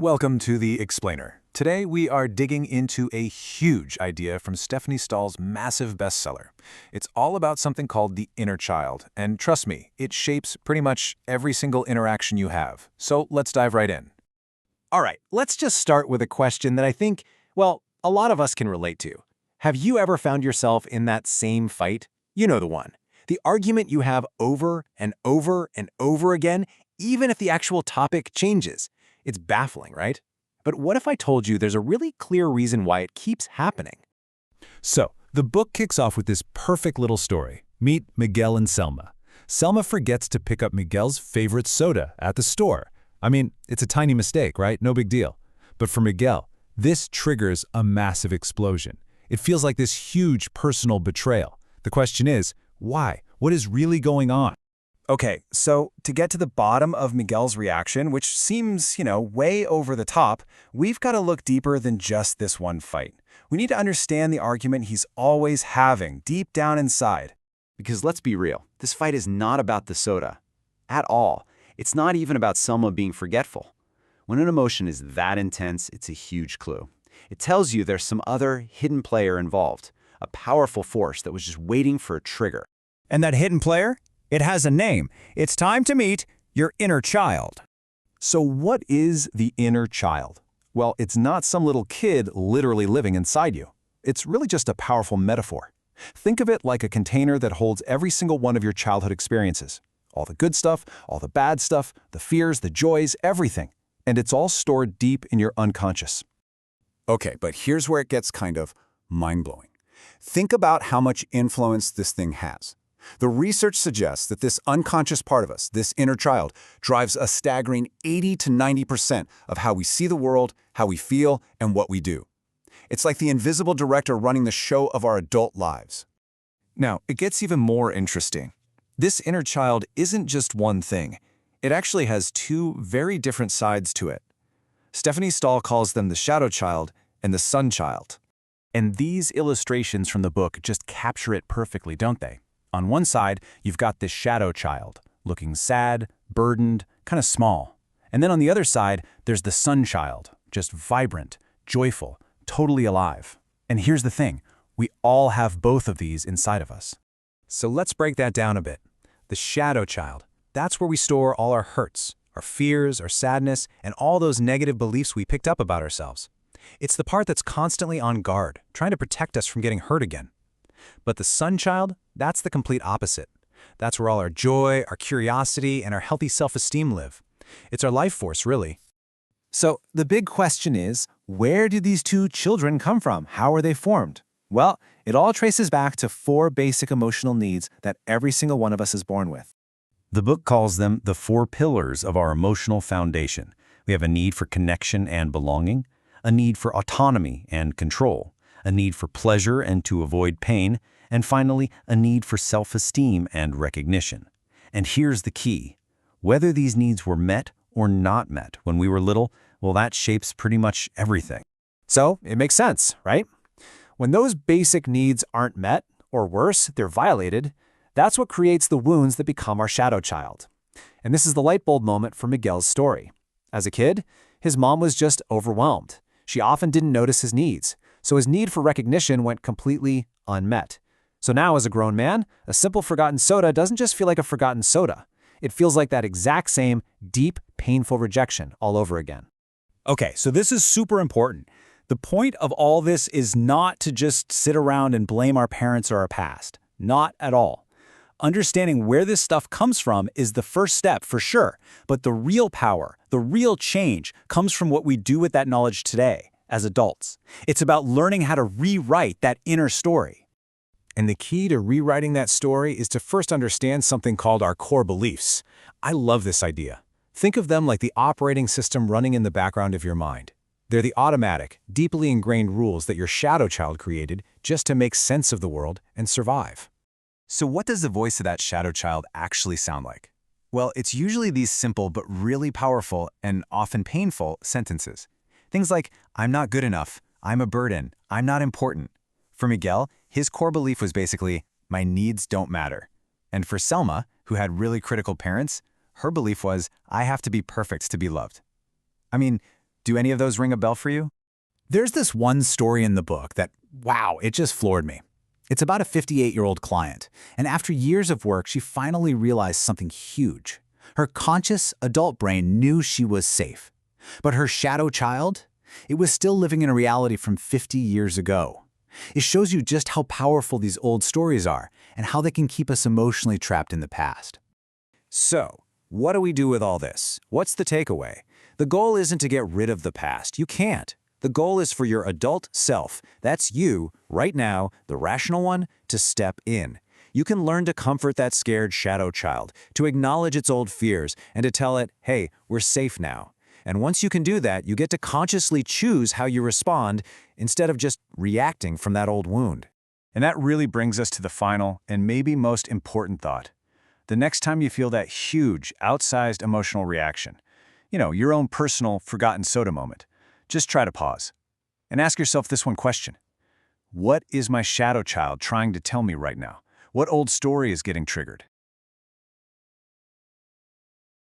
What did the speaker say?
Welcome to The Explainer. Today we are digging into a huge idea from Stephanie Stahl's massive bestseller. It's all about something called the inner child, and trust me, it shapes pretty much every single interaction you have. So let's dive right in. All right, let's just start with a question that I think, well, a lot of us can relate to. Have you ever found yourself in that same fight? You know the one. The argument you have over and over and over again, even if the actual topic changes. It's baffling, right? But what if I told you there's a really clear reason why it keeps happening? So, the book kicks off with this perfect little story. Meet Miguel and Selma. Selma forgets to pick up Miguel's favorite soda at the store. I mean, it's a tiny mistake, right? No big deal. But for Miguel, this triggers a massive explosion. It feels like this huge personal betrayal. The question is, why? What is really going on? Okay, so to get to the bottom of Miguel's reaction, which seems, way over the top, we've got to look deeper than just this one fight. We need to understand the argument he's always having deep down inside. Because let's be real, this fight is not about the soda. At all. It's not even about Selma being forgetful. When an emotion is that intense, it's a huge clue. It tells you there's some other hidden player involved, a powerful force that was just waiting for a trigger. And that hidden player? It has a name. It's time to meet your inner child. So what is the inner child? Well, it's not some little kid literally living inside you. It's really just a powerful metaphor. Think of it like a container that holds every single one of your childhood experiences. All the good stuff, all the bad stuff, the fears, the joys, everything. And it's all stored deep in your unconscious. Okay, but here's where it gets kind of mind-blowing. Think about how much influence this thing has. The research suggests that this unconscious part of us, this inner child, drives a staggering 80 to 90% of how we see the world, how we feel, and what we do. It's like the invisible director running the show of our adult lives. Now, it gets even more interesting. This inner child isn't just one thing. It actually has two very different sides to it. Stephanie Stahl calls them the shadow child and the sun child. And these illustrations from the book just capture it perfectly, don't they? On one side, you've got this shadow child, looking sad, burdened, kind of small. And then on the other side, there's the sun child, just vibrant, joyful, totally alive. And here's the thing, we all have both of these inside of us. So let's break that down a bit. The shadow child, that's where we store all our hurts, our fears, our sadness, and all those negative beliefs we picked up about ourselves. It's the part that's constantly on guard, trying to protect us from getting hurt again. But the sun child, that's the complete opposite. That's where all our joy, our curiosity, and our healthy self-esteem live. It's our life force, really. So the big question is, where do these two children come from? How are they formed? Well, it all traces back to four basic emotional needs that every single one of us is born with. The book calls them the 4 pillars of our emotional foundation. We have a need for connection and belonging, a need for autonomy and control, a need for pleasure and to avoid pain, and finally, a need for self-esteem and recognition. And here's the key. Whether these needs were met or not met when we were little, well, that shapes pretty much everything. So it makes sense, right? When those basic needs aren't met, or worse, they're violated, that's what creates the wounds that become our shadow child. And this is the light bulb moment for Miguel's story. As a kid, his mom was just overwhelmed. She often didn't notice his needs, so his need for recognition went completely unmet. So now, as a grown man, a simple forgotten soda doesn't just feel like a forgotten soda. It feels like that exact same deep, painful rejection all over again. Okay, so this is super important. The point of all this is not to just sit around and blame our parents or our past. Not at all. Understanding where this stuff comes from is the first step for sure, but the real power, the real change comes from what we do with that knowledge today as adults. It's about learning how to rewrite that inner story. And the key to rewriting that story is to first understand something called our core beliefs. I love this idea. Think of them like the operating system running in the background of your mind. They're the automatic, deeply ingrained rules that your shadow child created just to make sense of the world and survive. So what does the voice of that shadow child actually sound like? Well, it's usually these simple but really powerful and often painful sentences. Things like, I'm not good enough, I'm a burden, I'm not important. For Miguel, his core belief was basically, my needs don't matter. And for Selma, who had really critical parents, her belief was, I have to be perfect to be loved. I mean, Do any of those ring a bell for you? There's this one story in the book that, wow, it just floored me. It's about a 58-year-old client, and after years of work, she finally realized something huge. Her conscious, adult brain knew she was safe. But her shadow child? It was still living in a reality from 50 years ago. It shows you just how powerful these old stories are and how they can keep us emotionally trapped in the past. So, what do we do with all this? What's the takeaway? The goal isn't to get rid of the past. You can't. The goal is for your adult self, that's you, right now, the rational one, to step in. You can learn to comfort that scared shadow child, to acknowledge its old fears, and to tell it, hey, we're safe now. And once you can do that, you get to consciously choose how you respond instead of just reacting from that old wound. And that really brings us to the final and maybe most important thought. The next time you feel that huge, outsized emotional reaction, your own personal forgotten soda moment, just try to pause and ask yourself this one question. What is my shadow child trying to tell me right now? What old story is getting triggered?